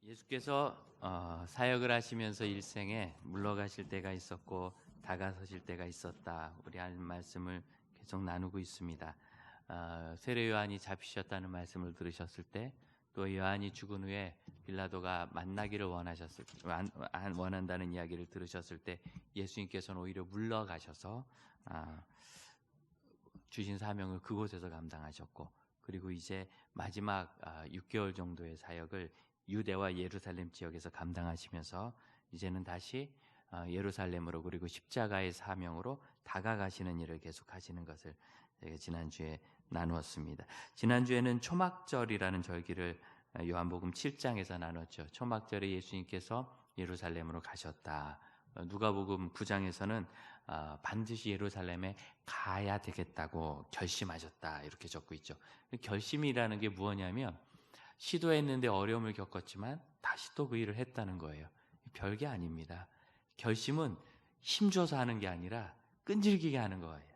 예수께서 사역을 하시면서 일생에 물러가실 때가 있었고 다가서실 때가 있었다. 우리 하나님 말씀을 계속 나누고 있습니다. 세례 요한이 잡히셨다는 말씀을 들으셨을 때, 또 요한이 죽은 후에 빌라도가 만나기를 원한다는 이야기를 들으셨을 때, 예수님께서는 오히려 물러가셔서 주신 사명을 그곳에서 감당하셨고, 그리고 이제 마지막 6개월 정도의 사역을 유대와 예루살렘 지역에서 감당하시면서 이제는 다시 예루살렘으로, 그리고 십자가의 사명으로 다가가시는 일을 계속하시는 것을 제가 지난주에 나누었습니다. 지난주에는 초막절이라는 절기를 요한복음 7장에서 나눴죠. 초막절에 예수님께서 예루살렘으로 가셨다. 누가복음 9장에서는 반드시 예루살렘에 가야 되겠다고 결심하셨다, 이렇게 적고 있죠. 결심이라는 게 무엇이냐면, 시도했는데 어려움을 겪었지만 다시 또 그 일을 했다는 거예요. 별게 아닙니다. 결심은 힘줘서 하는 게 아니라 끈질기게 하는 거예요.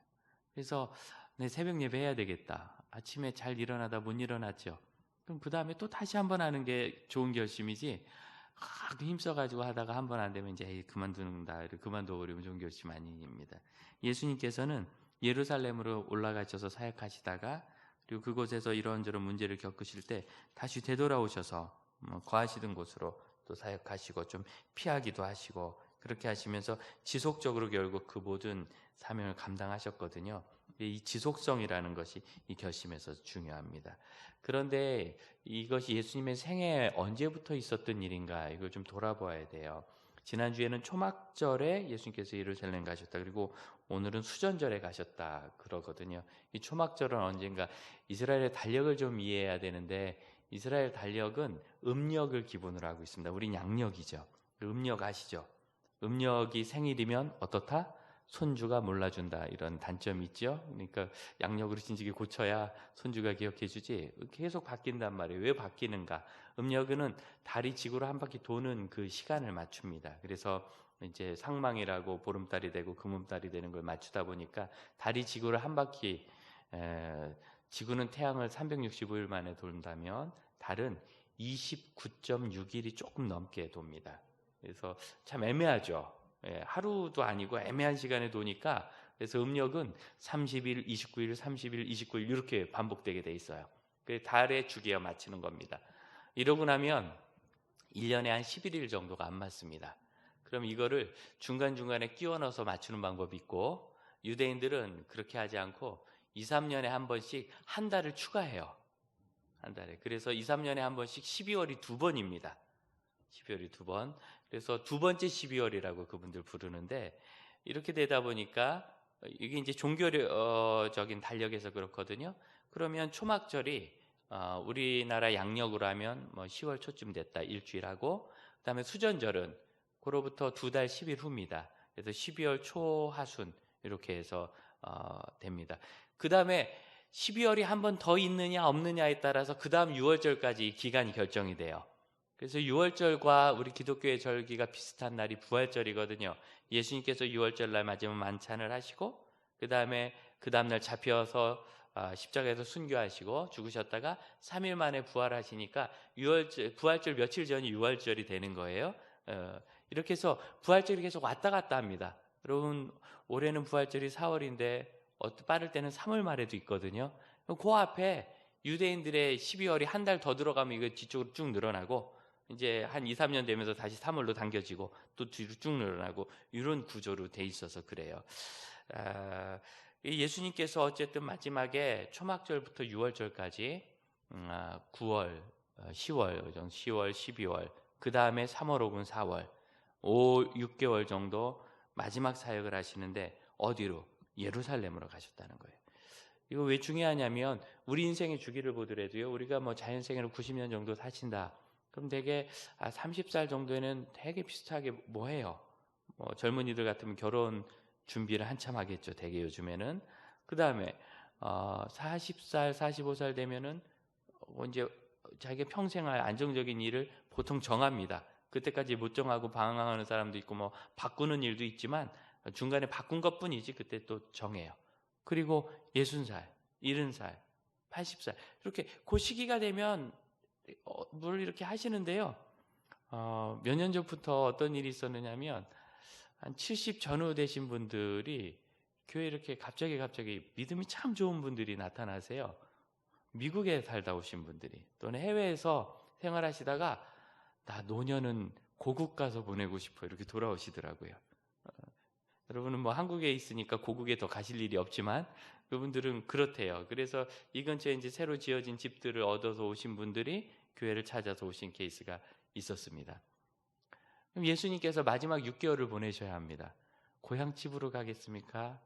그래서 내 새벽 예배 해야 되겠다. 아침에 잘 일어나다 못 일어났죠. 그럼 그 다음에 또 다시 한번 하는 게 좋은 결심이지, 힘써가지고 하다가 한 번 안 되면 이제 그만두는다, 그만둬 버리면 좋은 결심 아닙니다. 예수님께서는 예루살렘으로 올라가셔서 사역하시다가, 그리고 그곳에서 이런저런 문제를 겪으실 때 다시 되돌아오셔서 거하시던 곳으로 또 사역하시고, 좀 피하기도 하시고, 그렇게 하시면서 지속적으로 결국 그 모든 사명을 감당하셨거든요. 이 지속성이라는 것이 이 결심에서 중요합니다. 그런데 이것이 예수님의 생애에 언제부터 있었던 일인가, 이걸 좀 돌아봐야 돼요. 지난주에는 초막절에 예수님께서 예루살렘 가셨다, 그리고 오늘은 수전절에 가셨다 그러거든요. 이 초막절은 언젠가, 이스라엘의 달력을 좀 이해해야 되는데, 이스라엘 달력은 음력을 기본으로 하고 있습니다. 우린 양력이죠. 음력 아시죠? 음력이 생일이면 어떻다? 손주가 몰라준다, 이런 단점이 있죠. 그러니까 양력으로 진즉에 고쳐야 손주가 기억해주지, 계속 바뀐단 말이에요. 왜 바뀌는가? 음력은 달이 지구로 한 바퀴 도는 그 시간을 맞춥니다. 그래서 이제 상망이라고 보름달이 되고 금음달이 되는 걸 맞추다 보니까, 달이 지구를 한 바퀴, 지구는 태양을 365일 만에 돈다면 달은 29.6일이 조금 넘게 돕니다. 그래서 참 애매하죠. 하루도 아니고 애매한 시간에 도니까, 그래서 음력은 30일, 29일, 30일, 29일 이렇게 반복되게 돼 있어요. 그 달의 주기와 맞추는 겁니다. 이러고 나면 1년에 한 11일 정도가 안 맞습니다. 그럼 이거를 중간중간에 끼워 넣어서 맞추는 방법이 있고, 유대인들은 그렇게 하지 않고 2, 3년에 한 번씩 한 달을 추가해요. 한 달에. 그래서 2, 3년에 한 번씩 12월이 두 번입니다. 12월이 두 번. 그래서 두 번째 12월이라고 그분들 부르는데, 이렇게 되다 보니까 이게 이제 종교적인 달력에서 그렇거든요. 그러면 초막절이 우리나라 양력으로 하면 10월 초쯤 됐다, 일주일하고, 그다음에 수전절은 그로부터 두 달 10일 후입니다. 그래서 12월 초하순 이렇게 해서 됩니다. 그다음에 12월이 한 번 더 있느냐 없느냐에 따라서 그 다음 6월절까지 기간이 결정이 돼요. 그래서 6월절과 우리 기독교의 절기가 비슷한 날이 부활절이거든요. 예수님께서 6월절 날 마지막 만찬을 하시고, 그 다음에 그 다음날 잡혀서 십자가에서 순교하시고 죽으셨다가 3일 만에 부활하시니까 부활절 며칠 전이 6월절이 되는 거예요. 이렇게 해서 부활절이 계속 왔다 갔다 합니다. 여러분, 올해는 부활절이 4월인데 빠를 때는 3월 말에도 있거든요. 그 앞에 유대인들의 12월이 한 달 더 들어가면 이거 뒤쪽으로 쭉 늘어나고, 이제 한 2, 3년 되면서 다시 3월로 당겨지고 또 뒤로 쭉 늘어나고, 이런 구조로 돼 있어서 그래요. 예수님께서 어쨌든 마지막에 초막절부터 6월절까지 9월, 10월, 12월, 그 다음에 3월 혹은 4월, 6개월 정도 마지막 사역을 하시는데, 어디로? 예루살렘으로 가셨다는 거예요. 이거 왜 중요하냐면, 우리 인생의 주기를 보더라도요, 우리가 자연생애로 90년 정도 사신다, 그럼 되게 30살 정도에는 되게 비슷하게 해요. 젊은이들 같으면 결혼 준비를 한참 하겠죠, 되게 요즘에는. 그 다음에 40살, 45살 되면은 이제 자기가 평생 할 안정적인 일을 보통 정합니다. 그때까지 못 정하고 방황하는 사람도 있고, 바꾸는 일도 있지만 중간에 바꾼 것뿐이지 그때 또 정해요. 그리고 60살, 70살, 80살, 이렇게 그 시기가 되면 뭘 이렇게 하시는데요. 몇 년 전부터 어떤 일이 있었느냐면 한 70 전후 되신 분들이 교회에 이렇게 갑자기 믿음이 참 좋은 분들이 나타나세요. 미국에 살다 오신 분들이 또는 해외에서 생활하시다가 나 노년은 고국 가서 보내고 싶어 이렇게 돌아오시더라고요. 여러분은 뭐 한국에 있으니까 고국에 더 가실 일이 없지만 그분들은 그렇대요. 그래서 이 근처에 이제 새로 지어진 집들을 얻어서 오신 분들이 교회를 찾아서 오신 케이스가 있었습니다. 그럼 예수님께서 마지막 6개월을 보내셔야 합니다. 고향 집으로 가겠습니까?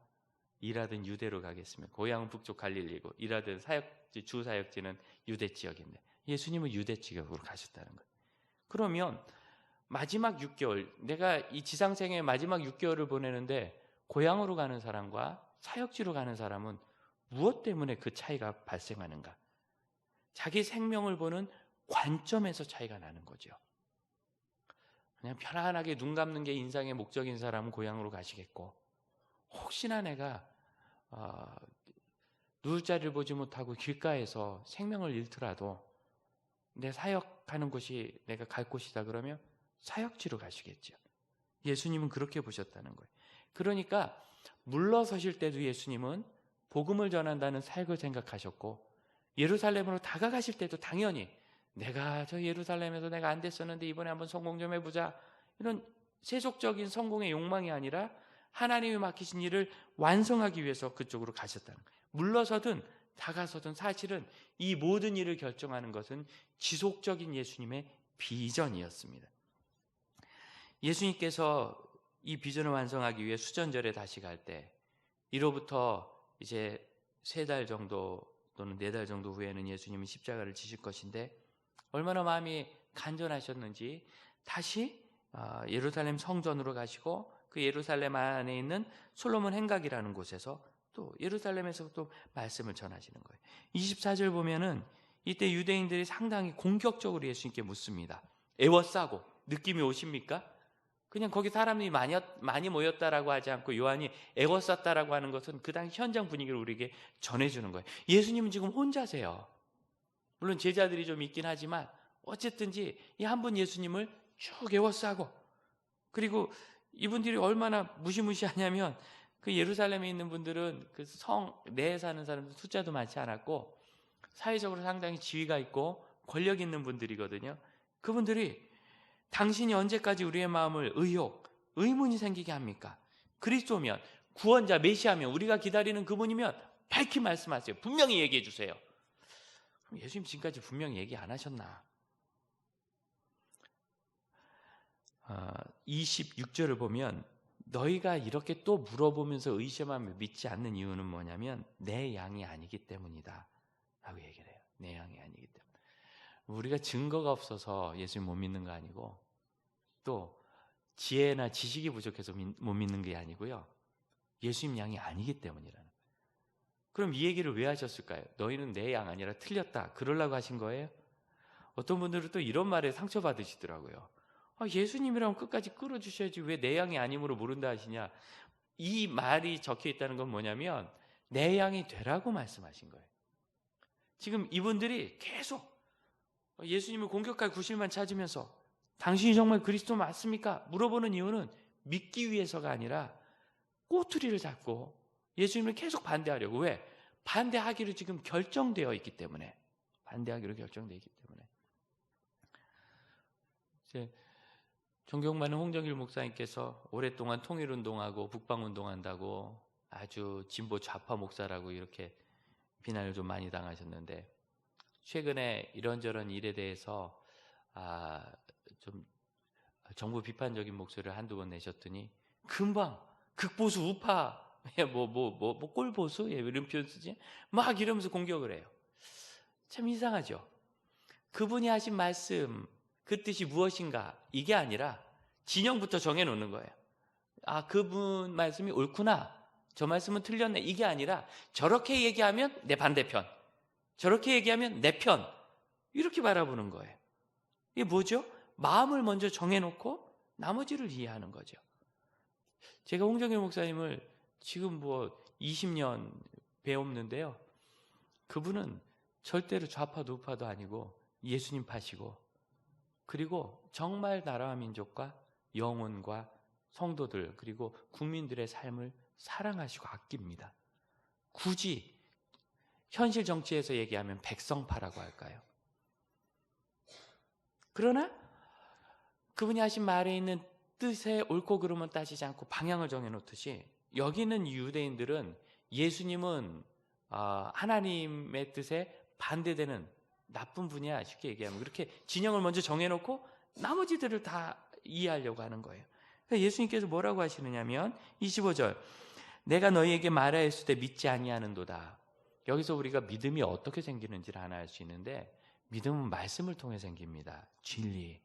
일하던 유대로 가겠습니까? 고향은 북쪽 갈릴리고 일하던 사역지, 주 사역지는 유대 지역인데 예수님은 유대 지역으로 가셨다는 거예요. 그러면 마지막 6개월, 내가 이 지상생의 마지막 6개월을 보내는데 고향으로 가는 사람과 사역지로 가는 사람은 무엇 때문에 그 차이가 발생하는가? 자기 생명을 보는 관점에서 차이가 나는 거죠. 그냥 편안하게 눈 감는 게 인생의 목적인 사람은 고향으로 가시겠고, 혹시나 내가 누울 자리를 보지 못하고 길가에서 생명을 잃더라도 내 사역하는 곳이 내가 갈 곳이다 그러면 사역지로 가시겠죠. 예수님은 그렇게 보셨다는 거예요. 그러니까 물러서실 때도 예수님은 복음을 전한다는 사역을 생각하셨고, 예루살렘으로 다가가실 때도 당연히 내가 저 예루살렘에서 내가 안 됐었는데 이번에 한번 성공 좀 해보자, 이런 세속적인 성공의 욕망이 아니라 하나님이 맡기신 일을 완성하기 위해서 그쪽으로 가셨다는 거예요. 물러서든 다가서든 사실은 이 모든 일을 결정하는 것은 지속적인 예수님의 비전이었습니다. 예수님께서 이 비전을 완성하기 위해 수전절에 다시 갈 때, 이로부터 이제 3달 정도 또는 4달 정도 후에는 예수님은 십자가를 지실 것인데 얼마나 마음이 간절하셨는지 다시 예루살렘 성전으로 가시고 그 예루살렘 안에 있는 솔로몬 행각이라는 곳에서 또 예루살렘에서 또 말씀을 전하시는 거예요. 24절 보면은 이때 유대인들이 상당히 공격적으로 예수님께 묻습니다. 애워싸고 느낌이 오십니까? 그냥 거기 사람이 많이 모였다라고 하지 않고 요한이 애워쌌다라고 하는 것은 그 당시 현장 분위기를 우리에게 전해주는 거예요. 예수님은 지금 혼자세요. 물론 제자들이 좀 있긴 하지만 어쨌든지 이 한 분 예수님을 쭉 애워싸고, 그리고 이분들이 얼마나 무시무시하냐면 그 예루살렘에 있는 분들은 그 성 내에 사는 사람들 숫자도 많지 않았고 사회적으로 상당히 지위가 있고 권력 있는 분들이거든요. 그분들이 당신이 언제까지 우리의 마음을 의문이 생기게 합니까? 그리스도면, 구원자, 메시아면, 우리가 기다리는 그분이면 밝히 말씀하세요. 분명히 얘기해 주세요. 그럼 예수님 지금까지 분명히 얘기 안 하셨나? 26절을 보면 너희가 이렇게 또 물어보면서 의심하며 믿지 않는 이유는 뭐냐면 내 양이 아니기 때문이다 라고 얘기를 해요. 내 양이 아니기 때문에. 우리가 증거가 없어서 예수님 못 믿는 거 아니고 또 지혜나 지식이 부족해서 못 믿는 게 아니고요. 예수님 양이 아니기 때문이라는 거예요. 그럼 이 얘기를 왜 하셨을까요? 너희는 내 양 아니라 틀렸다. 그러려고 하신 거예요? 어떤 분들은 또 이런 말에 상처받으시더라고요. 예수님이라면 끝까지 끌어주셔야지 왜 내 양이 아님으로 모른다 하시냐. 이 말이 적혀 있다는 건 뭐냐면 내 양이 되라고 말씀하신 거예요. 지금 이분들이 계속 예수님을 공격할 구실만 찾으면서 당신이 정말 그리스도 맞습니까? 물어보는 이유는 믿기 위해서가 아니라 꼬투리를 잡고 예수님을 계속 반대하려고. 왜? 반대하기로 지금 결정되어 있기 때문에. 반대하기로 결정되어 있기 때문에. 이제 존경 많은 홍정길 목사님께서 오랫동안 통일운동하고 북방운동한다고 아주 진보 좌파 목사라고 이렇게 비난을 좀 많이 당하셨는데 최근에 이런저런 일에 대해서 좀 정부 비판적인 목소리를 한두 번 내셨더니 금방 극보수 우파 꼴보수 이런 표현 쓰지 막 이러면서 공격을 해요. 참 이상하죠. 그분이 하신 말씀 그 뜻이 무엇인가 이게 아니라 진영부터 정해놓는 거예요. 그분 말씀이 옳구나, 저 말씀은 틀렸네, 이게 아니라 저렇게 얘기하면 내 반대편, 저렇게 얘기하면 내 편, 이렇게 바라보는 거예요. 이게 뭐죠? 마음을 먼저 정해놓고 나머지를 이해하는 거죠. 제가 홍정일 목사님을 지금 20년 배웠는데요. 그분은 절대로 좌파도 우파도 아니고 예수님 파시고 그리고 정말 나라와 민족과 영혼과 성도들 그리고 국민들의 삶을 사랑하시고 아낍니다. 굳이 현실 정치에서 얘기하면 백성파라고 할까요? 그러나 그분이 하신 말에 있는 뜻에 옳고 그름은 따지지 않고 방향을 정해놓듯이 여기 있는 유대인들은 예수님은 하나님의 뜻에 반대되는 나쁜 분이야, 쉽게 얘기하면. 그렇게 진영을 먼저 정해놓고 나머지들을 다 이해하려고 하는 거예요. 그러니까 예수님께서 뭐라고 하시느냐면 25절, 내가 너희에게 말하였을 때 믿지 아니하는도다. 여기서 우리가 믿음이 어떻게 생기는지를 하나 알 수 있는데, 믿음은 말씀을 통해 생깁니다. 진리,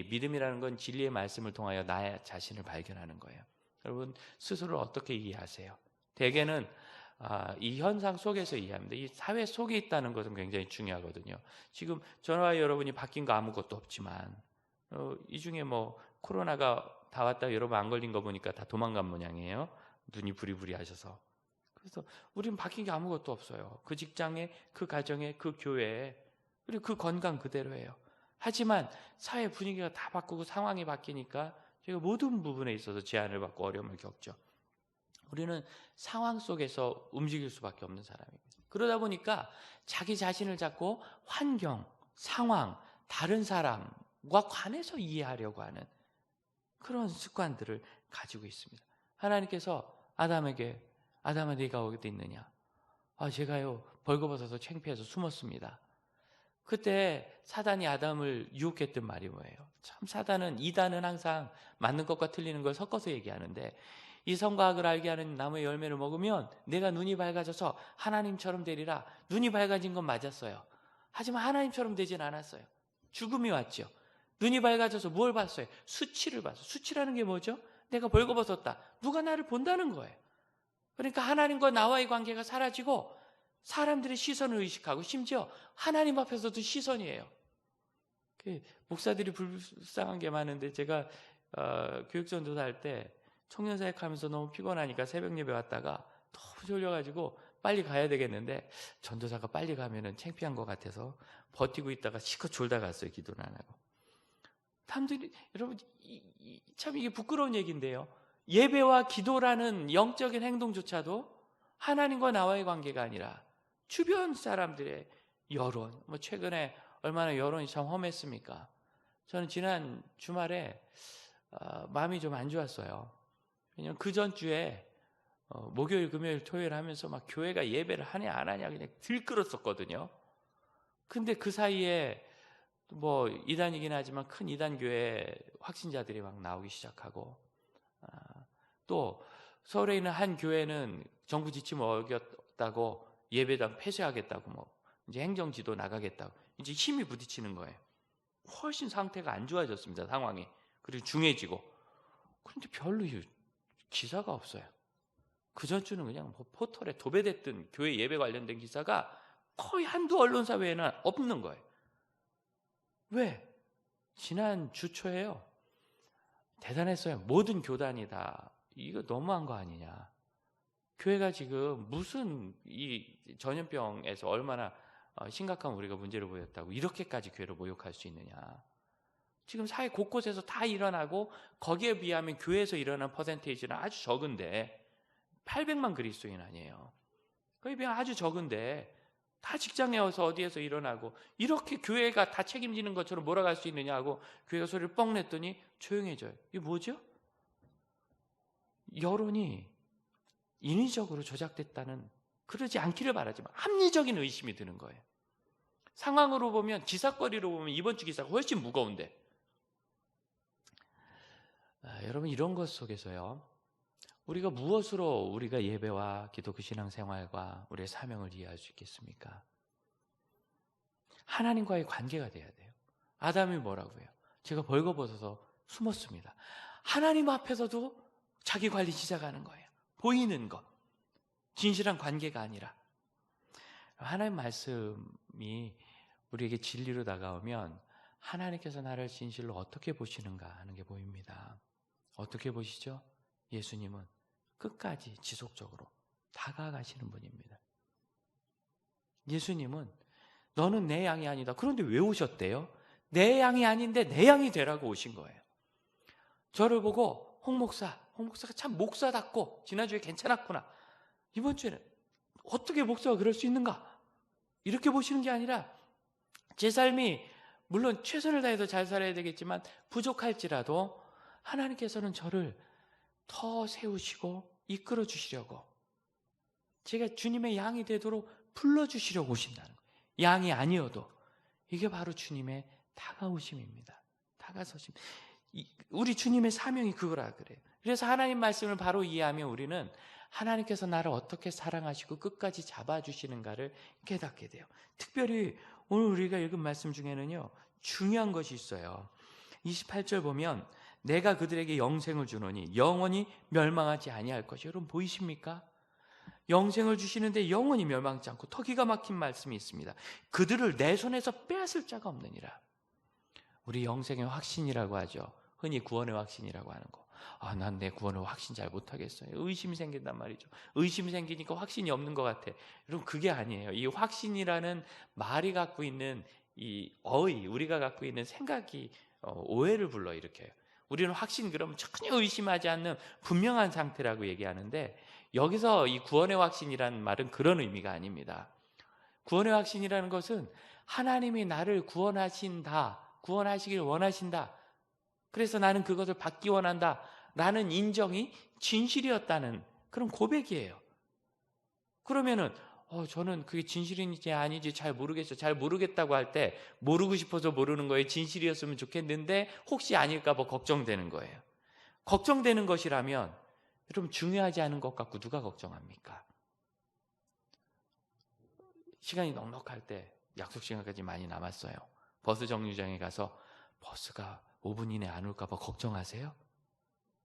믿음이라는 건 진리의 말씀을 통하여 나의 자신을 발견하는 거예요. 여러분 스스로를 어떻게 이해하세요? 대개는 이 현상 속에서 이해합니다. 이 사회 속에 있다는 것은 굉장히 중요하거든요. 지금 저와 여러분이 바뀐 거 아무것도 없지만 이 중에 뭐 코로나가 다 왔다 여러분 안 걸린 거 보니까 다 도망간 모양이에요. 눈이 부리부리 하셔서. 그래서 우리는 바뀐 게 아무것도 없어요. 그 직장에, 그 가정에, 그 교회에, 그리고 그 건강 그대로예요. 하지만 사회 분위기가 다 바꾸고 상황이 바뀌니까 저희가 모든 부분에 있어서 제한을 받고 어려움을 겪죠. 우리는 상황 속에서 움직일 수밖에 없는 사람입니다. 그러다 보니까 자기 자신을 잡고 환경, 상황, 다른 사람과 관해서 이해하려고 하는 그런 습관들을 가지고 있습니다. 하나님께서 아담에게 아담아 네가 어디 있느냐? 제가요 벌거벗어서 창피해서 숨었습니다. 그때 사단이 아담을 유혹했던 말이 뭐예요? 참 사단은 이단은 항상 맞는 것과 틀리는 걸 섞어서 얘기하는데 이 선과학을 알게 하는 나무의 열매를 먹으면 내가 눈이 밝아져서 하나님처럼 되리라. 눈이 밝아진 건 맞았어요. 하지만 하나님처럼 되진 않았어요. 죽음이 왔죠. 눈이 밝아져서 뭘 봤어요? 수치를 봤어요. 수치라는 게 뭐죠? 내가 벌거벗었다. 누가 나를 본다는 거예요. 그러니까 하나님과 나와의 관계가 사라지고 사람들의 시선을 의식하고 심지어 하나님 앞에서도 시선이에요. 목사들이 불쌍한 게 많은데 제가 교육전도사 할 때 청년사역하면서 너무 피곤하니까 새벽 예배 왔다가 너무 졸려가지고 빨리 가야 되겠는데 전도사가 빨리 가면은 창피한 것 같아서 버티고 있다가 실컷 졸다 갔어요. 기도는 안 하고. 사람들이 여러분 참 이게 부끄러운 얘기인데요. 예배와 기도라는 영적인 행동조차도 하나님과 나와의 관계가 아니라 주변 사람들의 여론, 최근에 얼마나 여론이 참 험했습니까? 저는 지난 주말에 마음이 좀 안 좋았어요. 왜냐면 그 전주에 목요일, 금요일, 토요일 하면서 막 교회가 예배를 하냐 안 하냐 그냥 들끓었었거든요. 근데 그 사이에 이단이긴 하지만 큰 이단 교회 확신자들이 막 나오기 시작하고 또 서울에 있는 한 교회는 정부 지침을 어겼다고 예배당 폐쇄하겠다고 이제 행정지도 나가겠다고 이제 힘이 부딪히는 거예요. 훨씬 상태가 안 좋아졌습니다. 상황이. 그리고 중해지고. 그런데 별로 기사가 없어요. 그 전주는 그냥 포털에 도배됐던 교회 예배 관련된 기사가 거의 한두 언론사 외에는 없는 거예요. 왜? 지난 주 초에요. 대단했어요. 모든 교단이 다 이거 너무한 거 아니냐. 교회가 지금 무슨 이 전염병에서 얼마나 심각한 우리가 문제를 보였다고 이렇게까지 교회를 모욕할 수 있느냐. 지금 사회 곳곳에서 다 일어나고 거기에 비하면 교회에서 일어난 퍼센테이지는 아주 적은데 800만 그리스도인 아니에요. 거기에 비하면 아주 적은데 다 직장에 와서 어디에서 일어나고 이렇게 교회가 다 책임지는 것처럼 몰아갈 수 있느냐 하고 교회가 소리를 뻥 냈더니 조용해져요. 이게 뭐죠? 여론이 인위적으로 조작됐다는, 그러지 않기를 바라지만 합리적인 의심이 드는 거예요. 상황으로 보면, 기사거리로 보면 이번 주 기사가 훨씬 무거운데 여러분 이런 것 속에서요 우리가 무엇으로 우리가 예배와 기독교 신앙생활과 우리의 사명을 이해할 수 있겠습니까? 하나님과의 관계가 돼야 돼요. 아담이 뭐라고 해요? 제가 벌거벗어서 숨었습니다. 하나님 앞에서도 자기 관리 시작하는 거예요. 보이는 것, 진실한 관계가 아니라. 하나님 말씀이 우리에게 진리로 다가오면 하나님께서 나를 진실로 어떻게 보시는가 하는 게 보입니다. 어떻게 보시죠? 예수님은 끝까지 지속적으로 다가가시는 분입니다. 예수님은 너는 내 양이 아니다. 그런데 왜 오셨대요? 내 양이 아닌데 내 양이 되라고 오신 거예요. 저를 보고 홍 목사가 참 목사답고 지난주에 괜찮았구나, 이번 주에는 어떻게 목사가 그럴 수 있는가, 이렇게 보시는 게 아니라 제 삶이 물론 최선을 다해서 잘 살아야 되겠지만 부족할지라도 하나님께서는 저를 더 세우시고 이끌어 주시려고, 제가 주님의 양이 되도록 불러주시려고 오신다는 거예요. 양이 아니어도. 이게 바로 주님의 다가오심입니다. 다가서심. 우리 주님의 사명이 그거라 그래요. 그래서 하나님 말씀을 바로 이해하면 우리는 하나님께서 나를 어떻게 사랑하시고 끝까지 잡아주시는가를 깨닫게 돼요. 특별히 오늘 우리가 읽은 말씀 중에는요, 중요한 것이 있어요. 28절 보면 내가 그들에게 영생을 주노니 영원히 멸망하지 아니할 것이. 여러분 보이십니까? 영생을 주시는데 영원히 멸망하지 않고, 더 기가 막힌 말씀이 있습니다. 그들을 내 손에서 빼앗을 자가 없느니라. 우리 영생의 확신이라고 하죠. 흔히 구원의 확신이라고 하는 거. 난 내 구원의 확신 잘 못하겠어요. 의심이 생긴단 말이죠. 의심이 생기니까 확신이 없는 것 같아. 여러분 그게 아니에요. 이 확신이라는 말이 갖고 있는 이 우리가 갖고 있는 생각이 오해를 불러일으켜요. 우리는 확신 그러면 전혀 의심하지 않는 분명한 상태라고 얘기하는데, 여기서 이 구원의 확신이라는 말은 그런 의미가 아닙니다. 구원의 확신이라는 것은 하나님이 나를 구원하시길 원하신다, 그래서 나는 그것을 받기 원한다 라는 인정이 진실이었다는 그런 고백이에요. 그러면은 저는 그게 진실인지 아닌지 잘 모르겠어요. 잘 모르겠다고 할 때 모르고 싶어서 모르는 거예요. 진실이었으면 좋겠는데 혹시 아닐까 봐 걱정되는 거예요. 걱정되는 것이라면 여러분 중요하지 않은 것 갖고 누가 걱정합니까? 시간이 넉넉할 때, 약속 시간까지 많이 남았어요. 버스 정류장에 가서 버스가 5분 이내 안 올까 봐 걱정하세요?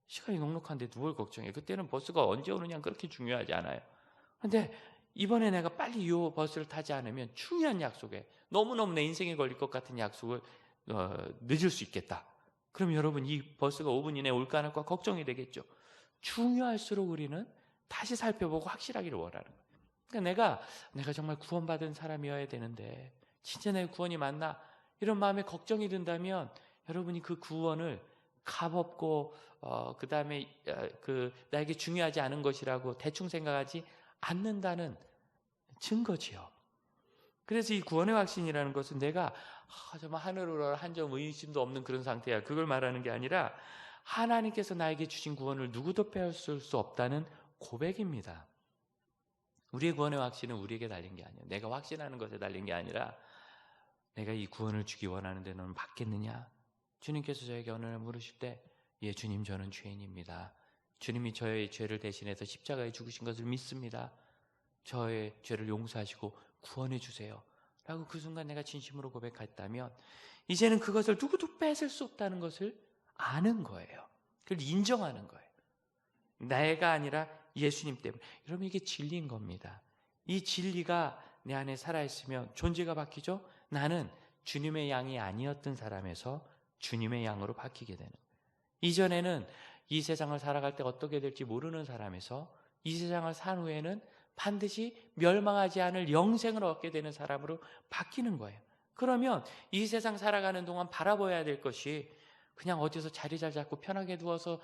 시간이 넉넉한데 누굴 걱정해? 그때는 버스가 언제 오느냐는 그렇게 중요하지 않아요. 근데 이번에 내가 빨리 이 버스를 타지 않으면 중요한 약속에, 너무너무 내 인생에 걸릴 것 같은 약속을 늦을 수 있겠다. 그럼 여러분 이 버스가 5분 이내에 올까 안 올까 걱정이 되겠죠. 중요할수록 우리는 다시 살펴보고 확실하기를 원하는 거예요. 그러니까 내가 정말 구원받은 사람이어야 되는데 진짜 내 구원이 맞나, 이런 마음에 걱정이 든다면 여러분이 그 구원을 값없고 그 다음에 나에게 중요하지 않은 것이라고 대충 생각하지 않는다는 증거지요. 그래서 이 구원의 확신이라는 것은 내가 정말 하늘으로 한 점 의심도 없는 그런 상태야, 그걸 말하는 게 아니라 하나님께서 나에게 주신 구원을 누구도 빼앗을 수 없다는 고백입니다. 우리의 구원의 확신은 우리에게 달린 게 아니에요. 내가 확신하는 것에 달린 게 아니라 내가 이 구원을 주기 원하는데 너는 받겠느냐? 주님께서 저에게 어느 날 물으실 때, 예 주님 저는 죄인입니다. 주님이 저의 죄를 대신해서 십자가에 죽으신 것을 믿습니다. 저의 죄를 용서하시고 구원해 주세요 라고 그 순간 내가 진심으로 고백했다면 이제는 그것을 누구도 뺏을 수 없다는 것을 아는 거예요. 그걸 인정하는 거예요. 내가 아니라 예수님 때문에. 여러분 이게 진리인 겁니다. 이 진리가 내 안에 살아있으면 존재가 바뀌죠. 나는 주님의 양이 아니었던 사람에서 주님의 양으로 바뀌게 되는 거예요. 이전에는 이 세상을 살아갈 때 어떻게 될지 모르는 사람에서 이 세상을 산 후에는 반드시 멸망하지 않을 영생을 얻게 되는 사람으로 바뀌는 거예요. 그러면 이 세상 살아가는 동안 바라봐야 될 것이 그냥 어디서 자리 잘 잡고 편하게 누워서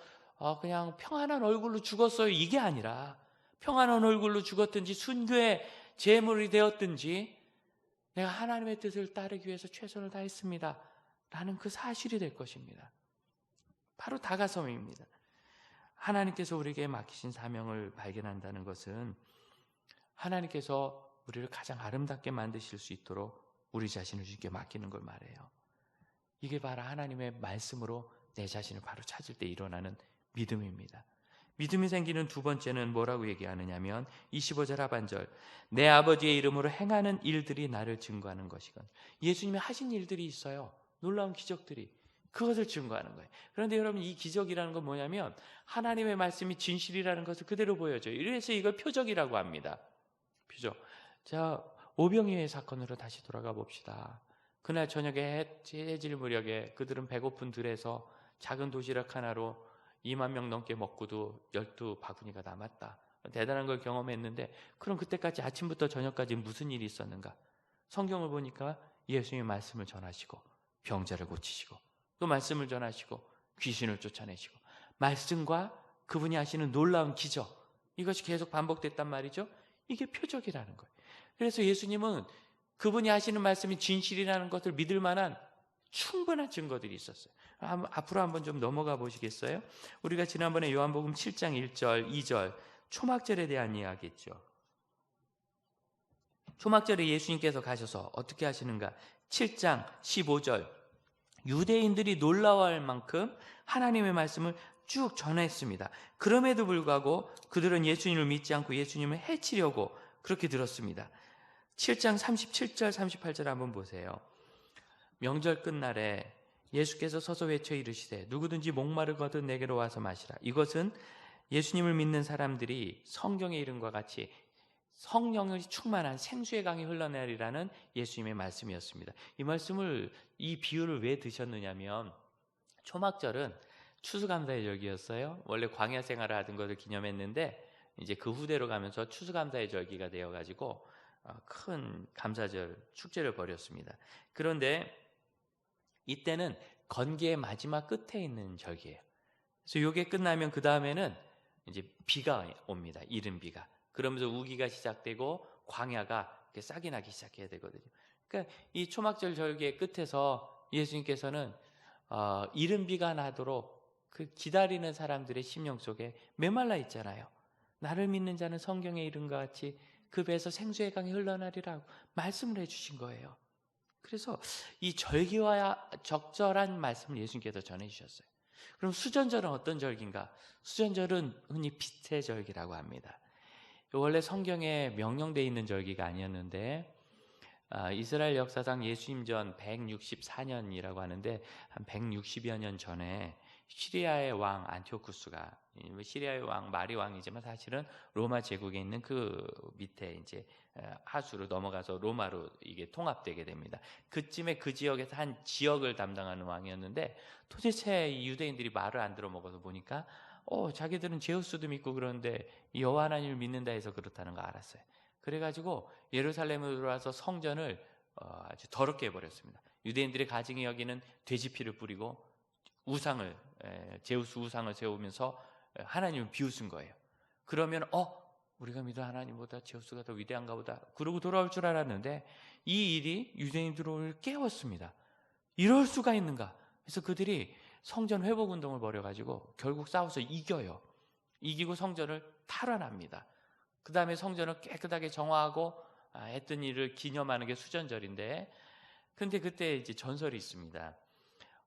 그냥 평안한 얼굴로 죽었어요, 이게 아니라 평안한 얼굴로 죽었든지 순교의 제물이 되었든지 내가 하나님의 뜻을 따르기 위해서 최선을 다했습니다 라는 그 사실이 될 것입니다. 바로 다가섬입니다. 하나님께서 우리에게 맡기신 사명을 발견한다는 것은 하나님께서 우리를 가장 아름답게 만드실 수 있도록 우리 자신을 주님께 맡기는 걸 말해요. 이게 바로 하나님의 말씀으로 내 자신을 바로 찾을 때 일어나는 믿음입니다. 믿음이 생기는 두 번째는 뭐라고 얘기하느냐면 25절 하반절, 내 아버지의 이름으로 행하는 일들이 나를 증거하는 것이건. 예수님이 하신 일들이 있어요. 놀라운 기적들이. 그것을 증거하는 거예요. 그런데 여러분 이 기적이라는 건 뭐냐면 하나님의 말씀이 진실이라는 것을 그대로 보여줘요. 이래서 이걸 표적이라고 합니다. 표적. 자, 오병이의 사건으로 다시 돌아가 봅시다. 그날 저녁에 해질 무렵에 그들은 배고픈 들에서 작은 도시락 하나로 2만 명 넘게 먹고도 12바구니가 남았다. 대단한 걸 경험했는데 그럼 그때까지 아침부터 저녁까지 무슨 일이 있었는가? 성경을 보니까 예수님의 말씀을 전하시고 병자를 고치시고 또 말씀을 전하시고 귀신을 쫓아내시고 말씀과 그분이 하시는 놀라운 기적, 이것이 계속 반복됐단 말이죠. 이게 표적이라는 거예요. 그래서 예수님은 그분이 하시는 말씀이 진실이라는 것을 믿을 만한 충분한 증거들이 있었어요. 앞으로 한번 좀 넘어가 보시겠어요? 우리가 지난번에 요한복음 7장 1절, 2절 초막절에 대한 이야기했죠. 초막절에 예수님께서 가셔서 어떻게 하시는가? 7장 15절 유대인들이 놀라워할 만큼 하나님의 말씀을 쭉 전했습니다. 그럼에도 불구하고 그들은 예수님을 믿지 않고 예수님을 해치려고 그렇게 들었습니다. 7장 37절 38절 한번 보세요. 명절 끝날에 예수께서 서서 외쳐 이르시되 누구든지 목마르거든 내게로 와서 마시라. 이것은 예수님을 믿는 사람들이 성경의 이름과 같이 성령이 충만한 생수의 강이 흘러내리라는 예수님의 말씀이었습니다. 이 비유를 왜 드셨느냐면 초막절은 추수감사의 절기였어요. 원래 광야 생활을 하던 것을 기념했는데 이제 그 후대로 가면서 추수감사의 절기가 되어가지고 큰 감사절 축제를 벌였습니다. 그런데 이때는 건기의 마지막 끝에 있는 절기예요. 그래서 이게 끝나면 그 다음에는 이제 비가 옵니다. 이른 비가. 그러면서 우기가 시작되고 광야가 싹이 나기 시작해야 되거든요. 그러니까 이 초막절 절기의 끝에서 예수님께서는 이른 비가 나도록 그 기다리는 사람들의 심령 속에 메말라 있잖아요. 나를 믿는 자는 성경의 이름과 같이 그 배에서 생수의 강이 흘러나리라고 말씀을 해주신 거예요. 그래서 이 절기와 적절한 말씀을 예수님께서 전해주셨어요. 그럼 수전절은 어떤 절기인가? 수전절은 흔히 빛의 절기라고 합니다. 원래 성경에 명령되어 있는 절기가 아니었는데 이스라엘 역사상 예수님 전 164년이라고 하는데 한 160여 년 전에 시리아의 왕 안티오쿠스가, 시리아의 왕 마리 왕이지만 사실은 로마 제국에 있는 그 밑에 이제 하수로 넘어가서 로마로 이게 통합되게 됩니다. 그쯤에 그 지역에서 한 지역을 담당하는 왕이었는데 도대체 이 유대인들이 말을 안 들어 먹어서 보니까 자기들은 제우스도 믿고 그러는데 여호와 하나님을 믿는다 해서 그렇다는 거 알았어요. 그래가지고 예루살렘으로 들어와서 성전을 아주 더럽게 해버렸습니다. 유대인들의 가증히 여기는 돼지 피를 뿌리고 우상을, 제우스 우상을 세우면서 하나님을 비웃은 거예요. 그러면 우리가 믿어 하나님보다 제우스가 더 위대한가 보다 그러고 돌아올 줄 알았는데 이 일이 유대인들을 깨웠습니다. 이럴 수가 있는가? 그래서 그들이 성전 회복 운동을 벌여가지고 결국 싸워서 이겨요. 이기고 성전을 탈환합니다. 그 다음에 성전을 깨끗하게 정화하고 했던 일을 기념하는 게 수전절인데, 근데 그때 이제 전설이 있습니다.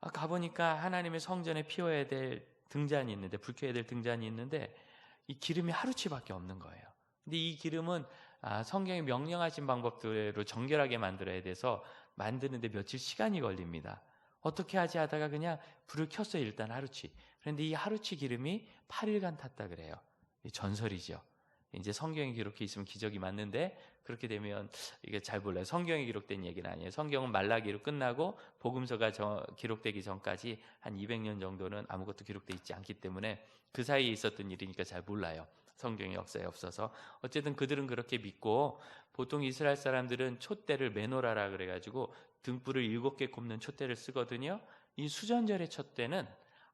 가보니까 하나님의 성전에 피워야 될 등잔이 있는데, 불 켜야 될 등잔이 있는데 이 기름이 하루치밖에 없는 거예요. 근데 이 기름은 성경이 명령하신 방법대로 정결하게 만들어야 돼서 만드는데 며칠 시간이 걸립니다. 어떻게 하지 하다가 그냥 불을 켰어요. 일단 하루치. 그런데 이 하루치 기름이 8일간 탔다 그래요. 전설이죠. 이제 성경에 기록해 있으면 기적이 맞는데 그렇게 되면 이게 잘 몰라요. 성경에 기록된 얘기는 아니에요. 성경은 말라기로 끝나고 복음서가 기록되기 전까지 한 200년 정도는 아무것도 기록되어 있지 않기 때문에 그 사이에 있었던 일이니까 잘 몰라요. 성경의 역사에 없어서. 어쨌든 그들은 그렇게 믿고, 보통 이스라엘 사람들은 촛대를 메노라라 그래가지고 등불을 7개 꼽는 촛대를 쓰거든요. 이 수전절의 촛대는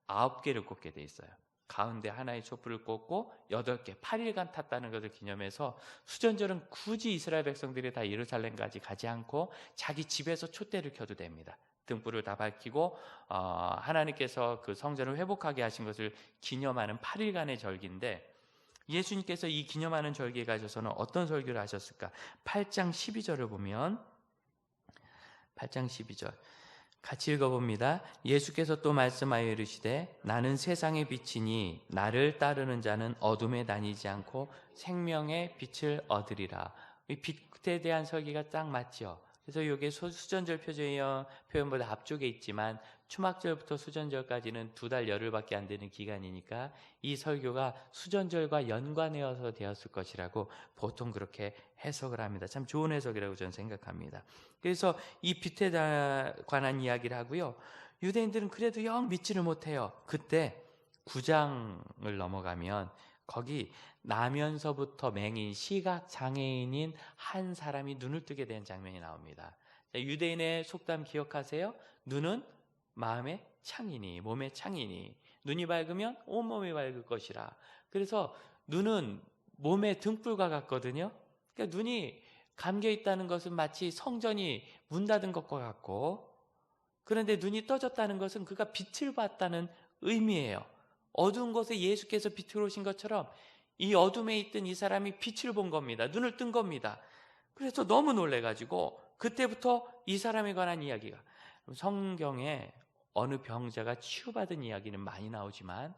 9개를 꼽게 돼 있어요. 가운데 하나의 촛불을 꽂고 8개, 8일간 탔다는 것을 기념해서 수전절은 굳이 이스라엘 백성들이 다 예루살렘까지 가지 않고 자기 집에서 촛대를 켜도 됩니다. 등불을 다 밝히고 하나님께서 그 성전을 회복하게 하신 것을 기념하는 8일간의 절기인데, 예수님께서 이 기념하는 절기에 가셔서는 어떤 설교를 하셨을까? 8장 12절을 보면 8장 12절 같이 읽어봅니다. 예수께서 또 말씀하여 이르시되 나는 세상의 빛이니 나를 따르는 자는 어둠에 다니지 않고 생명의 빛을 얻으리라. 이 빛에 대한 설교가 딱 맞죠. 그래서 이게 수전절 표현보다 앞쪽에 있지만 초막절부터 수전절까지는 2달 열흘밖에 안 되는 기간이니까 이 설교가 수전절과 연관되어서 되었을 것이라고 보통 그렇게 해석을 합니다. 참 좋은 해석이라고 저는 생각합니다. 그래서 이 빛에 관한 이야기를 하고요. 유대인들은 그래도 영 믿지를 못해요. 그때 9장을 넘어가면 거기 나면서부터 맹인, 시각 장애인인 한 사람이 눈을 뜨게 된 장면이 나옵니다. 유대인의 속담 기억하세요? 눈은 마음의 창이니 몸의 창이니 눈이 밝으면 온몸이 밝을 것이라. 그래서 눈은 몸의 등불과 같거든요. 그러니까 눈이 감겨 있다는 것은 마치 성전이 문 닫은 것과 같고, 그런데 눈이 떠졌다는 것은 그가 빛을 봤다는 의미예요. 어두운 곳에 예수께서 빛을 오신 것처럼 이 어둠에 있던 이 사람이 빛을 본 겁니다. 눈을 뜬 겁니다. 그래서 너무 놀래가지고 그때부터 이 사람에 관한 이야기가, 성경에 어느 병자가 치유받은 이야기는 많이 나오지만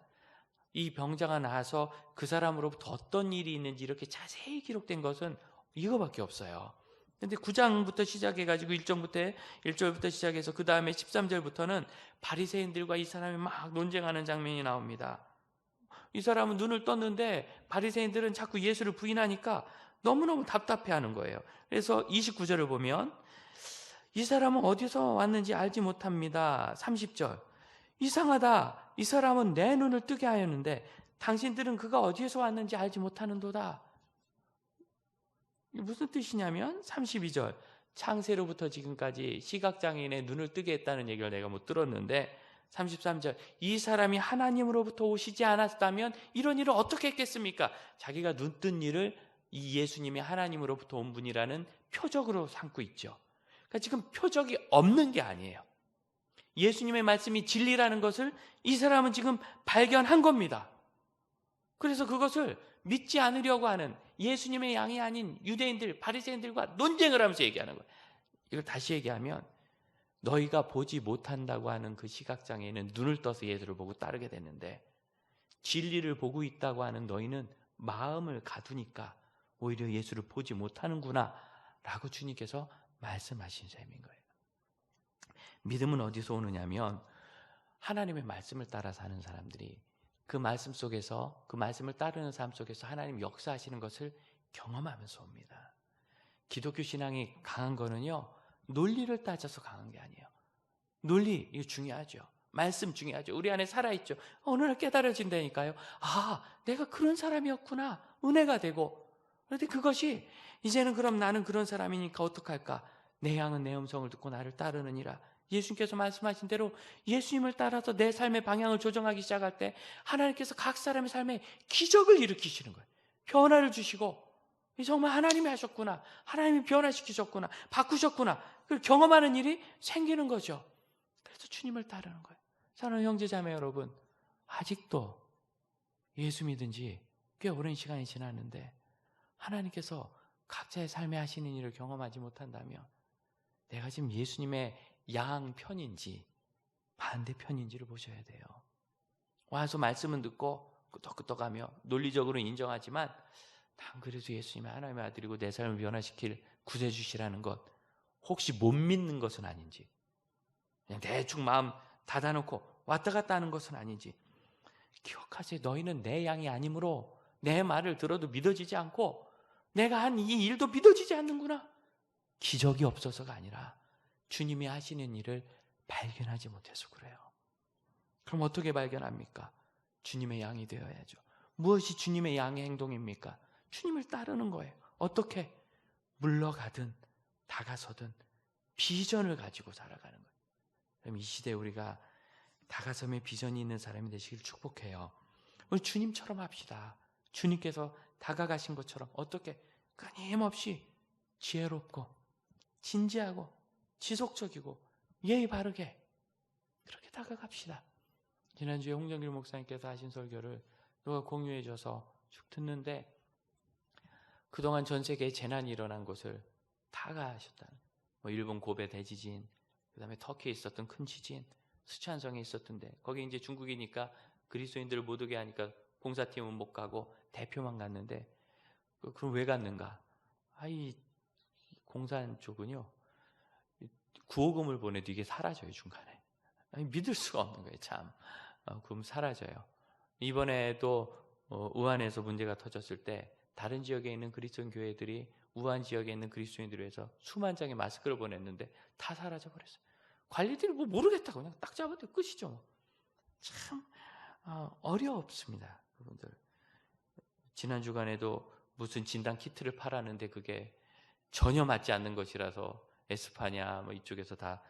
이 병자가 나와서 그 사람으로부터 어떤 일이 있는지 이렇게 자세히 기록된 것은 이거밖에 없어요. 근데 9장부터 시작해가지고 1절부터 시작해서 그 다음에 13절부터는 바리새인들과 이 사람이 막 논쟁하는 장면이 나옵니다. 이 사람은 눈을 떴는데 바리새인들은 자꾸 예수를 부인하니까 너무너무 답답해하는 거예요. 그래서 29절을 보면 이 사람은 어디서 왔는지 알지 못합니다. 30절, 이상하다. 이 사람은 내 눈을 뜨게 하였는데 당신들은 그가 어디에서 왔는지 알지 못하는도다. 이게 무슨 뜻이냐면 32절, 창세로부터 지금까지 시각장애인의 눈을 뜨게 했다는 얘기를 내가 못 들었는데 33절, 이 사람이 하나님으로부터 오시지 않았다면 이런 일을 어떻게 했겠습니까? 자기가 눈 뜬 일을 이 예수님이 하나님으로부터 온 분이라는 표적으로 삼고 있죠. 그러니까 지금 표적이 없는 게 아니에요. 예수님의 말씀이 진리라는 것을 이 사람은 지금 발견한 겁니다. 그래서 그것을 믿지 않으려고 하는 예수님의 양이 아닌 유대인들, 바리새인들과 논쟁을 하면서 얘기하는 거예요. 이걸 다시 얘기하면 너희가 보지 못한다고 하는 그 시각장애인은 눈을 떠서 예수를 보고 따르게 됐는데 진리를 보고 있다고 하는 너희는 마음을 가두니까 오히려 예수를 보지 못하는구나 라고 주님께서 말씀하신 셈인 거예요. 믿음은 어디서 오느냐면 하나님의 말씀을 따라 사는 사람들이 그 말씀 속에서, 그 말씀을 따르는 삶 속에서 하나님 역사하시는 것을 경험하면서 옵니다. 기독교 신앙이 강한 거는요, 논리를 따져서 강한 게 아니에요. 논리, 이거 중요하죠. 말씀 중요하죠. 우리 안에 살아있죠. 어느 날 깨달아진다니까요. 아, 내가 그런 사람이었구나. 은혜가 되고. 그런데 그것이 이제는 그럼 나는 그런 사람이니까 어떡할까? 내 양은 내 음성을 듣고 나를 따르느니라. 예수님께서 말씀하신 대로 예수님을 따라서 내 삶의 방향을 조정하기 시작할 때 하나님께서 각 사람의 삶에 기적을 일으키시는 거예요. 변화를 주시고 정말 하나님이 하셨구나, 하나님이 변화시키셨구나, 바꾸셨구나, 그걸 경험하는 일이 생기는 거죠. 그래서 주님을 따르는 거예요. 사랑하는 형제자매 여러분, 아직도 예수 믿은 지 꽤 오랜 시간이 지났는데 하나님께서 각자의 삶에 하시는 일을 경험하지 못한다면 내가 지금 예수님의 양 편인지 반대편인지를 보셔야 돼요. 와서 말씀은 듣고 끄떡끄떡하며 논리적으로 인정하지만 난 그래서 예수님의 하나님의 아들이고 내 삶을 변화시킬 구세주시라는 것 혹시 못 믿는 것은 아닌지, 그냥 대충 마음 닫아놓고 왔다 갔다 하는 것은 아닌지 기억하세요. 너희는 내 양이 아니므로 내 말을 들어도 믿어지지 않고 내가 한 이 일도 믿어지지 않는구나. 기적이 없어서가 아니라 주님이 하시는 일을 발견하지 못해서 그래요. 그럼 어떻게 발견합니까? 주님의 양이 되어야죠. 무엇이 주님의 양의 행동입니까? 주님을 따르는 거예요. 어떻게? 물러가든 다가서든 비전을 가지고 살아가는 거예요. 그럼 이 시대에 우리가 다가섬의 비전이 있는 사람이 되시길 축복해요. 우리 주님처럼 합시다. 주님께서 다가가신 것처럼 어떻게? 끊임없이 지혜롭고 진지하고 지속적이고 예의 바르게 그렇게 다가갑시다. 지난주에 홍정길 목사님께서 하신 설교를 누가 공유해 줘서 쭉 듣는데 그동안 전 세계에 재난이 일어난 곳을 다 가셨다는, 일본 고베 대지진, 그 다음에 터키에 있었던 큰 지진, 스촨성에 있었던데 거기 이제 중국이니까 그리스도인들을 못 오게 하니까 봉사팀은 못 가고 대표만 갔는데 그럼 왜 갔는가? 이 공산 쪽은요 구호금을 보내도 이게 사라져요. 중간에 믿을 수가 없는 거예요. 참 그럼 사라져요. 이번에도 우한에서 문제가 터졌을 때 다른 지역에 있는 그리스도인 교회들이 우한 지역에 있는 그리스도인들을 위해서 수만 장의 마스크를 보냈는데 다 사라져 버렸어요. 관리들이 모르겠다고 그냥 딱 잡아도 끝이죠. 참 어렵습니다. 여러분들 지난 주간에도 무슨 진단 키트를 팔았는데 그게 전혀 맞지 않는 것이라서 에스파냐 뭐 이쪽에서 다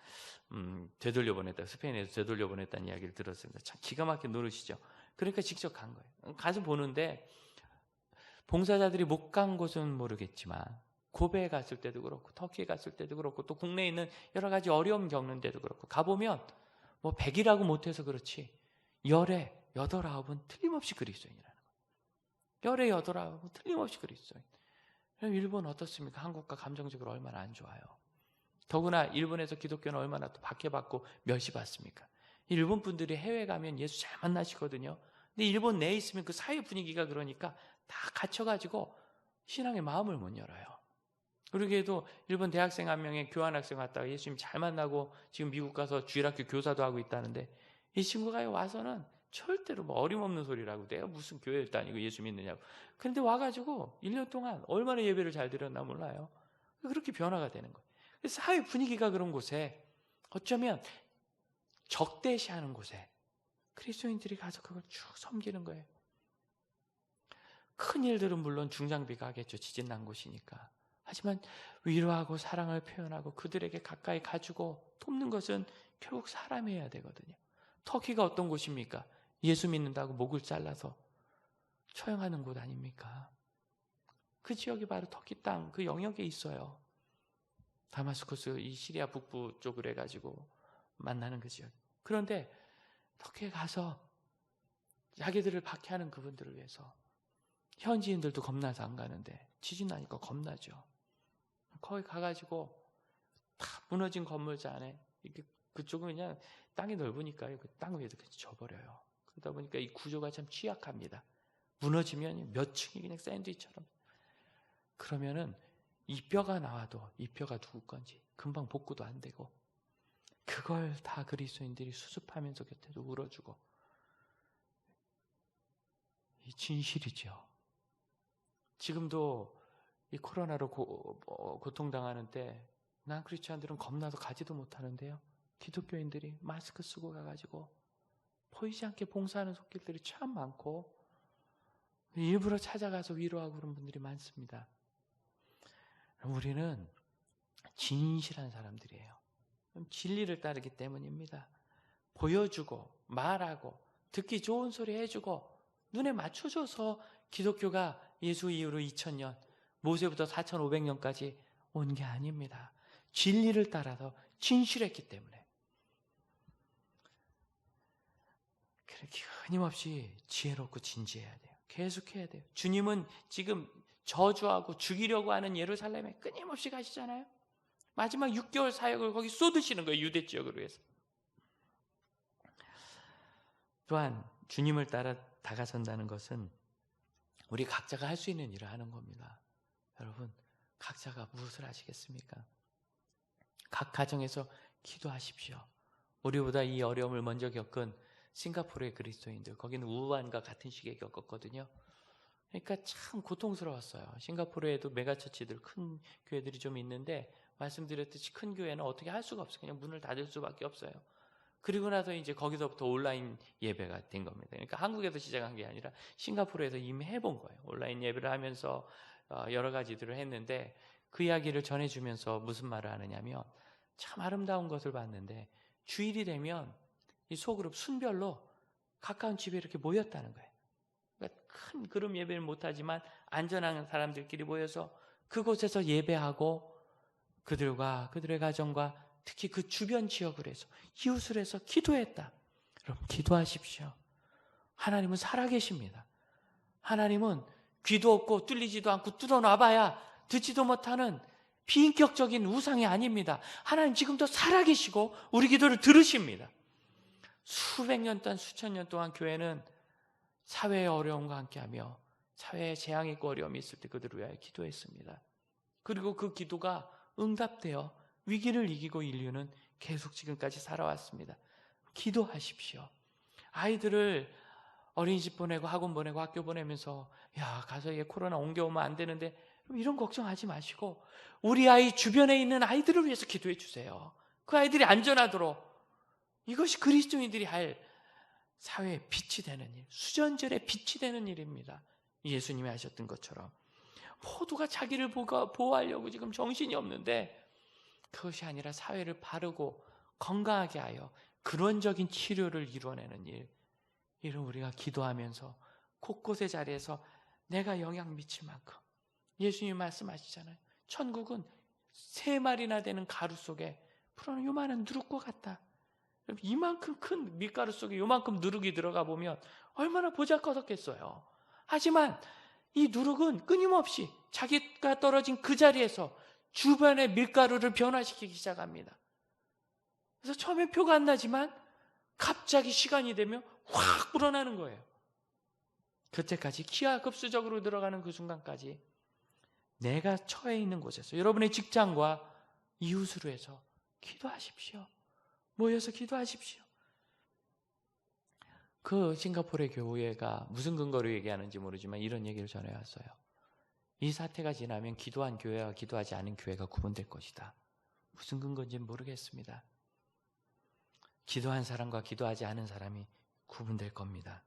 되돌려보냈다, 스페인에서 되돌려보냈다는 이야기를 들었습니다. 참 기가 막힌 노릇이죠. 그러니까 직접 간 거예요. 가서 보는데 봉사자들이 못 간 곳은 모르겠지만 고베에 갔을 때도 그렇고 터키에 갔을 때도 그렇고 또 국내에 있는 여러 가지 어려움 겪는 데도 그렇고 가보면 뭐 100이라고 못해서 그렇지 열에 8, 9은 틀림없이 그리스도인이라는 거예요. 열에 8, 9은 틀림없이 그리스도인. 그럼 일본 어떻습니까? 한국과 감정적으로 얼마나 안 좋아요. 더구나 일본에서 기독교는 얼마나 또 박해받고 멸시받습니까? 일본 분들이 해외 가면 예수 잘 만나시거든요. 근데 일본 내에 있으면 그 사회 분위기가 그러니까 다 갇혀가지고 신앙의 마음을 못 열어요. 그러기에도 일본 대학생 한 명의 교환학생 왔다가 예수님 잘 만나고 지금 미국 가서 주일학교 교사도 하고 있다는데 이 친구가 와서는 절대로 뭐 어림없는 소리라고 내가 무슨 교회를 다니고 예수 믿느냐고. 그런데 와가지고 1년 동안 얼마나 예배를 잘 드렸나 몰라요. 그렇게 변화가 되는 거예요. 그래서 사회 분위기가 그런 곳에 어쩌면 적대시하는 곳에 그리스도인들이 가서 그걸 쭉 섬기는 거예요. 큰 일들은 물론 중장비가 하겠죠. 지진 난 곳이니까. 하지만 위로하고 사랑을 표현하고 그들에게 가까이 가주고 돕는 것은 결국 사람이 해야 되거든요. 터키가 어떤 곳입니까? 예수 믿는다고 목을 잘라서 처형하는 곳 아닙니까? 그 지역이 바로 터키 땅, 그 영역에 있어요. 다마스쿠스 이 시리아 북부 쪽으로 해가지고 만나는 그 지역. 그런데 터키에 가서 자기들을 박해하는 그분들을 위해서 현지인들도 겁나서 안 가는데 지진 나니까 겁나죠. 거기 가가지고 다 무너진 건물자 안에 그쪽은 그냥 땅이 넓으니까요. 그 땅 위에도 그냥 져버려요. 그러다 보니까 이 구조가 참 취약합니다. 무너지면 몇 층이 그냥 샌드위치처럼. 그러면은 이 뼈가 나와도 이 뼈가 누구 건지 금방 복구도 안 되고 그걸 다 그리스도인들이 수습하면서 곁에도 울어주고 이 진실이죠. 지금도 이 코로나로 고통당하는 때 난 크리스찬들은 겁나서 가지도 못하는데요. 기독교인들이 마스크 쓰고 가가지고 보이지 않게 봉사하는 손길들이 참 많고 일부러 찾아가서 위로하고 그런 분들이 많습니다. 우리는 진실한 사람들이에요. 진리를 따르기 때문입니다. 보여주고 말하고 듣기 좋은 소리 해주고 눈에 맞춰줘서 기독교가 예수 이후로 2000년 모세부터 4500년까지 온 게 아닙니다. 진리를 따라서 진실했기 때문에 그렇게 끊임없이 지혜롭고 진지해야 돼요. 계속해야 돼요. 주님은 지금 저주하고 죽이려고 하는 예루살렘에 끊임없이 가시잖아요. 마지막 6개월 사역을 거기 쏟으시는 거예요. 유대 지역으로 해서. 또한 주님을 따라 다가선다는 것은 우리 각자가 할 수 있는 일을 하는 겁니다. 여러분, 각자가 무엇을 하시겠습니까? 각 가정에서 기도하십시오. 우리보다 이 어려움을 먼저 겪은 싱가포르의 그리스도인들, 거기는 우한과 같은 시기에 겪었거든요. 그러니까 참 고통스러웠어요. 싱가포르에도 메가처치들, 큰 교회들이 좀 있는데 말씀드렸듯이 큰 교회는 어떻게 할 수가 없어요. 그냥 문을 닫을 수밖에 없어요. 그리고 나서 이제 거기서부터 온라인 예배가 된 겁니다. 그러니까 한국에서 시작한 게 아니라 싱가포르에서 이미 해본 거예요. 온라인 예배를 하면서 여러 가지들을 했는데 그 이야기를 전해주면서 무슨 말을 하느냐면 참 아름다운 것을 봤는데 주일이 되면 이 소그룹 순별로 가까운 집에 이렇게 모였다는 거예요. 그러니까 큰 그룹 예배를 못하지만 안전한 사람들끼리 모여서 그곳에서 예배하고 그들과 그들의 가정과 특히 그 주변 지역을 해서 이웃을 해서 기도했다. 여러분 기도하십시오. 하나님은 살아계십니다. 하나님은 귀도 없고 뚫리지도 않고 뚫어놔봐야 듣지도 못하는 비인격적인 우상이 아닙니다. 하나님 지금도 살아계시고 우리 기도를 들으십니다. 수백 년 동안 수천 년 동안 교회는 사회의 어려움과 함께하며 사회에 재앙이 있고 어려움이 있을 때 그들을 위하여 기도했습니다. 그리고 그 기도가 응답되어 위기를 이기고 인류는 계속 지금까지 살아왔습니다. 기도하십시오. 아이들을 어린이집 보내고 학원 보내고 학교 보내면서 야 가서 얘 코로나 옮겨오면 안 되는데 이런 걱정하지 마시고 우리 아이 주변에 있는 아이들을 위해서 기도해 주세요. 그 아이들이 안전하도록. 이것이 그리스도인들이 할 사회의 빛이 되는 일, 수전절의 빛이 되는 일입니다. 예수님이 하셨던 것처럼 모두가 자기를 보호하려고 지금 정신이 없는데 그것이 아니라 사회를 바르고 건강하게 하여 근원적인 치료를 이루어내는 일, 이를 우리가 기도하면서 곳곳의 자리에서 내가 영향 미칠 만큼, 예수님 말씀하시잖아요. 천국은 3마리나 되는 가루 속에 풀어놓은 요만한 누룩과 같다. 이만큼 큰 밀가루 속에 요만큼 누룩이 들어가 보면 얼마나 보잘것없겠어요. 하지만 이 누룩은 끊임없이 자기가 떨어진 그 자리에서 주변의 밀가루를 변화시키기 시작합니다. 그래서 처음에 표가 안 나지만 갑자기 시간이 되면 확 불어나는 거예요. 그때까지 기하급수적으로 들어가는 그 순간까지 내가 처해 있는 곳에서, 여러분의 직장과 이웃으로 해서 기도하십시오. 모여서 기도하십시오. 그 싱가포르의 교회가 무슨 근거로 얘기하는지 모르지만 이런 얘기를 전해왔어요. 이 사태가 지나면 기도한 교회와 기도하지 않은 교회가 구분될 것이다. 무슨 근거인지는 모르겠습니다. 기도한 사람과 기도하지 않은 사람이 구분될 겁니다.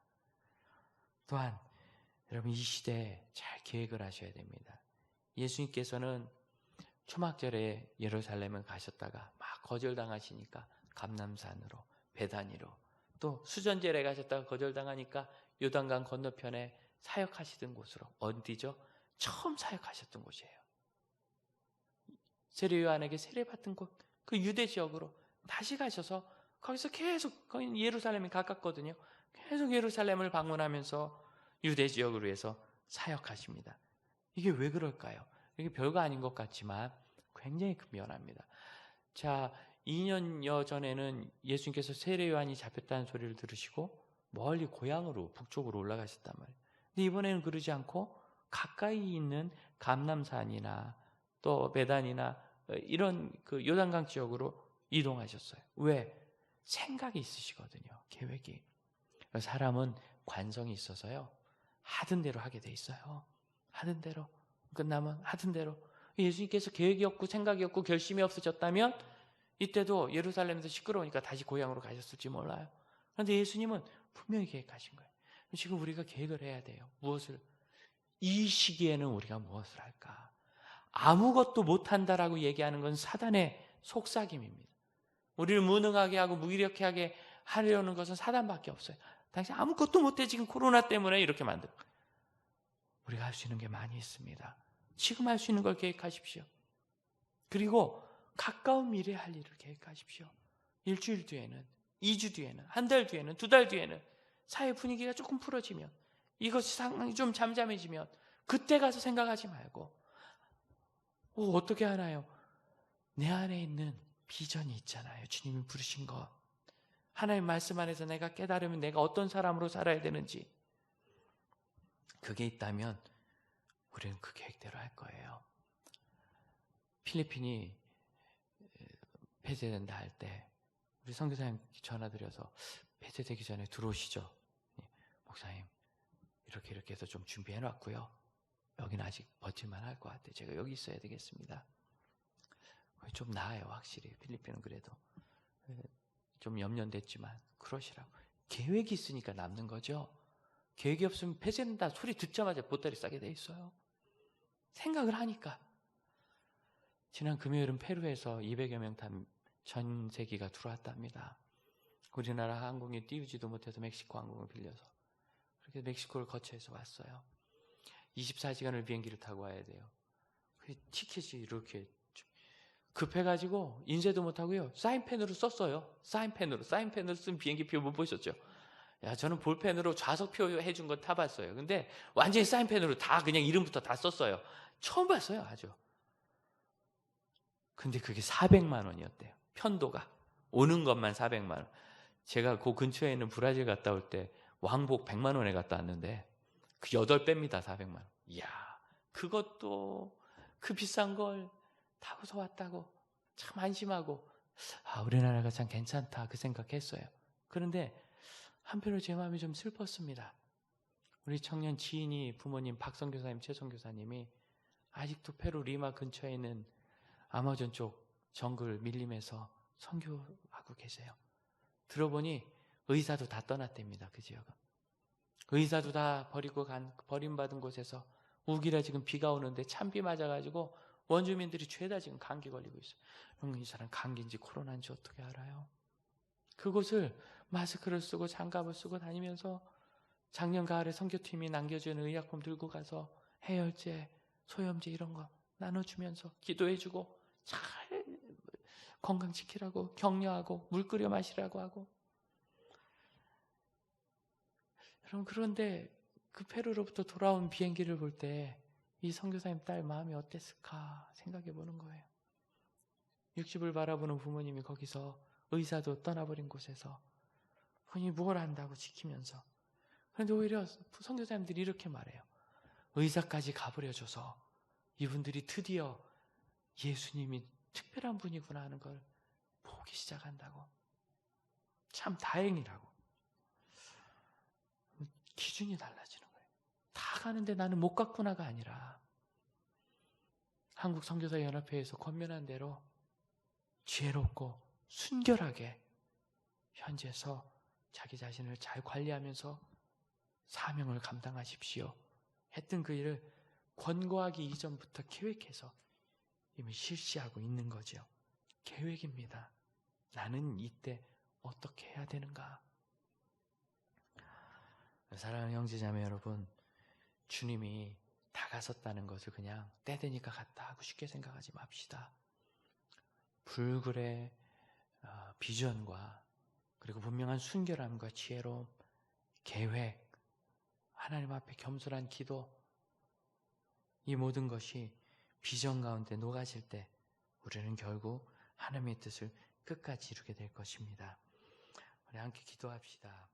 또한 여러분, 이 시대에 잘 계획을 하셔야 됩니다. 예수님께서는 초막절에 예루살렘을 가셨다가 막 거절당하시니까 감람산으로, 베다니로, 또 수전절에 가셨다가 거절당하니까 요단강 건너편에 사역하시던 곳으로, 어디죠? 처음 사역하셨던 곳이에요. 세례 요한에게 세례받은 곳, 그 유대 지역으로 다시 가셔서 거기서 계속, 거기는 예루살렘이 가깝거든요. 계속 예루살렘을 방문하면서 유대 지역으로 해서 사역하십니다. 이게 왜 그럴까요? 이게 별거 아닌 것 같지만 굉장히 큰 변화입니다. 자, 2년여 전에는 예수님께서 세례 요한이 잡혔다는 소리를 들으시고 멀리 고향으로, 북쪽으로 올라가셨단 말이에요. 근데 이번에는 그러지 않고 가까이 있는 감람산이나 또 베단이나 이런 그 요단강 지역으로 이동하셨어요. 왜? 생각이 있으시거든요. 계획이. 사람은 관성이 있어서요, 하던 대로 하게 돼 있어요. 하던 대로. 끝나면 하던 대로. 예수님께서 계획이 없고 생각이 없고 결심이 없으셨다면 이때도 예루살렘에서 시끄러우니까 다시 고향으로 가셨을지 몰라요. 그런데 예수님은 분명히 계획하신 거예요. 지금 우리가 계획을 해야 돼요. 무엇을? 이 시기에는 우리가 무엇을 할까? 아무것도 못한다라고 얘기하는 건 사단의 속삭임입니다. 우리를 무능하게 하고 무기력하게 하려는 것은 사단밖에 없어요. 당신 아무것도 못해, 지금 코로나 때문에 이렇게 만들어. 우리가 할 수 있는 게 많이 있습니다. 지금 할 수 있는 걸 계획하십시오. 그리고 가까운 미래에 할 일을 계획하십시오. 일주일 뒤에는, 2주 뒤에는, 한 달 뒤에는, 2달 뒤에는 사회 분위기가 조금 풀어지면, 이것이 상황이 좀 잠잠해지면 그때 가서 생각하지 말고 어떻게 하나요? 내 안에 있는 비전이 있잖아요. 주님이 부르신 것. 하나님 말씀 안에서 내가 깨달으면 내가 어떤 사람으로 살아야 되는지, 그게 있다면 우리는 그 계획대로 할 거예요. 필리핀이 폐쇄된다 할 때 우리 선교사님 전화드려서 폐쇄되기 전에 들어오시죠. 목사님, 이렇게 해서 좀 준비해놨고요. 여기는 아직 버틸만 할 것 같아요. 제가 여기 있어야 되겠습니다. 좀 나아요, 확실히. 필리핀은 그래도 좀 염려됐지만 그러시라고. 계획이 있으니까 남는 거죠. 계획이 없으면 폐쇄된다 소리 듣자마자 보따리 싸게 돼 있어요. 생각을 하니까. 지난 금요일은 페루에서 200여 명 탄 전세기가 들어왔답니다. 우리나라 항공이 띄우지도 못해서 멕시코 항공을 빌려서 그렇게 멕시코를 거쳐서 왔어요. 24시간을 비행기를 타고 와야 돼요. 그 티켓이 이렇게 급해가지고 인쇄도 못하고요, 사인펜으로 썼어요. 사인펜으로 쓴 비행기표 못 보셨죠? 야, 저는 볼펜으로 좌석표 해준 거 타봤어요. 근데 완전히 사인펜으로 다 그냥 이름부터 다 썼어요. 처음 봤어요, 아주. 근데 그게 400만 원이었대요. 편도가. 오는 것만 400만 원. 제가 그 근처에 있는 브라질 갔다 올 때 왕복 100만 원에 갔다 왔는데 그 8배입니다, 400만 원. 이야, 그것도 그 비싼 걸 타고서 왔다고 참 안심하고, 우리나라가 참 괜찮다 그 생각했어요. 그런데 한편으로 제 마음이 좀 슬펐습니다. 우리 청년 지인이, 부모님 박성교사님, 최성교사님이 아직도 페루 리마 근처에 있는 아마존 쪽 정글 밀림에서 선교하고 계세요. 들어보니 의사도 다 떠났답니다. 그 지역은. 의사도 다 버림받은 곳에서 우기라 지금 비가 오는데 찬비 맞아가지고 원주민들이 죄다 지금 감기 걸리고 있어요. 이 사람 감기인지 코로나인지 어떻게 알아요? 그곳을 마스크를 쓰고 장갑을 쓰고 다니면서 작년 가을에 선교팀이 남겨주는 의약품 들고 가서 해열제, 소염제 이런 거 나눠주면서 기도해주고 잘 건강 지키라고 격려하고 물 끓여 마시라고 하고. 여러분, 그런데 그 페루로부터 돌아온 비행기를 볼 때 이 선교사님 딸 마음이 어땠을까 생각해 보는 거예요. 60을 바라보는 부모님이 거기서 의사도 떠나버린 곳에서 본인이 뭘 안다고 지키면서. 그런데 오히려 선교사님들이 이렇게 말해요. 의사까지 가버려줘서 이분들이 드디어 예수님이 특별한 분이구나 하는 걸 보기 시작한다고. 참 다행이라고. 기준이 달라지는 거예요. 다 가는데 나는 못 갔구나가 아니라 한국선교사연합회에서 권면한 대로 지혜롭고 순결하게 현지에서 자기 자신을 잘 관리하면서 사명을 감당하십시오 했던 그 일을 권고하기 이전부터 계획해서 이미 실시하고 있는 거죠. 계획입니다. 나는 이때 어떻게 해야 되는가? 사랑하는 형제자매 여러분, 주님이 다가섰다는 것을 그냥 때 되니까 갔다 하고 쉽게 생각하지 맙시다. 불굴의 비전과 그리고 분명한 순결함과 지혜로움, 계획, 하나님 앞에 겸손한 기도, 이 모든 것이 비전 가운데 녹아질 때 우리는 결국 하나님의 뜻을 끝까지 이루게 될 것입니다. 우리 함께 기도합시다.